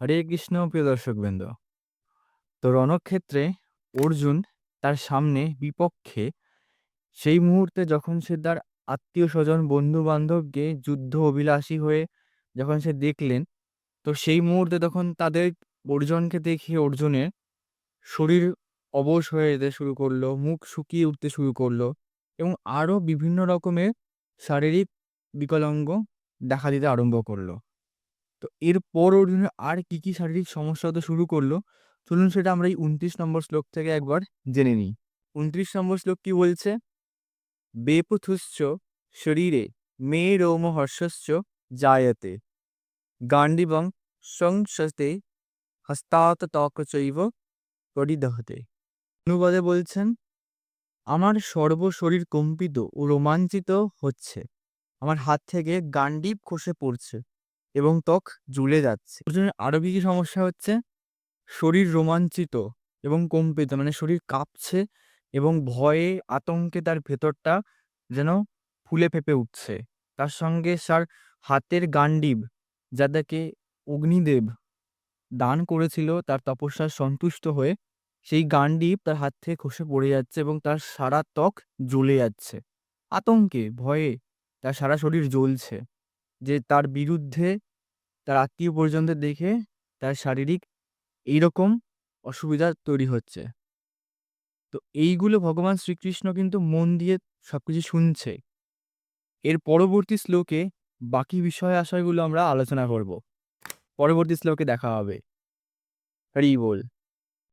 হরে কৃষ্ণ প্রিয় দর্শকবৃন্দ। তো রণক্ষেত্রে অর্জুন তার সামনে বিপক্ষে সেই মুহূর্তে যখন সে তার আত্মীয় স্বজন বন্ধু বান্ধবকে যুদ্ধ অভিলাষী হয়ে যখন সে দেখলেন, তো সেই মুহূর্তে তখন তাদের অর্জুনকে দেখে অর্জুনের শরীর অবশ হয়ে যেতে শুরু করলো, মুখ শুকিয়ে উঠতে শুরু করলো এবং আরো বিভিন্ন রকমের শারীরিক বিকলাঙ্গ দেখা দিতে আরম্ভ করলো। তো এরপর অর্জুনের আর কি কি শারীরিক সমস্যা হতে শুরু করলো, চলুন সেটা আমরা এই ২৯ নম্বর শ্লোক থেকে একবার জেনে নিই। ২৯ নম্বর শ্লোক কি বলছে? বেপথুশ্চ শরীরে মে রোমহর্ষশ্চ জায়তে গান্ডিবং সংসতে হস্তাৎ ত্বক চৈব পরিদহতে। অনুবাদে বলছেন, আমার সর্বশরীর কম্পিত ও রোমাঞ্চিত হচ্ছে, আমার হাত থেকে গান্ডিব খসে পড়ছে এবং ত্বক জ্বলে যাচ্ছে। অর্জুনের আরো কি কি সমস্যা হচ্ছে? শরীর রোমাঞ্চিত এবং কম্পিত, মানে শরীর কাঁপছে এবং ভয়ে আতঙ্কে তার ভেতরটা যেন ফুলে ফেঁপে উঠছে। তার সঙ্গে তার হাতের গান্ডিব, যা তাকে অগ্নিদেব দান করেছিল তার তপস্যার সন্তুষ্ট হয়ে, সেই গান্ডিব তার হাত থেকে খসে পড়ে যাচ্ছে এবং তার সারা ত্বক জ্বলে যাচ্ছে। আতঙ্কে ভয়ে তার সারা শরীর জ্বলছে, যে তার বিরুদ্ধে তার আত্মীয় পরিজনদের দেখে তার শারীরিক এইরকম অসুবিধা তৈরি হচ্ছে। তো এইগুলো ভগবান শ্রীকৃষ্ণ কিন্তু মন দিয়ে সবকিছু শুনছে। এর পরবর্তী শ্লোকে বাকি বিষয় আশয়গুলো আমরা আলোচনা করব। পরবর্তী শ্লোকে দেখা হবে। হরি বল।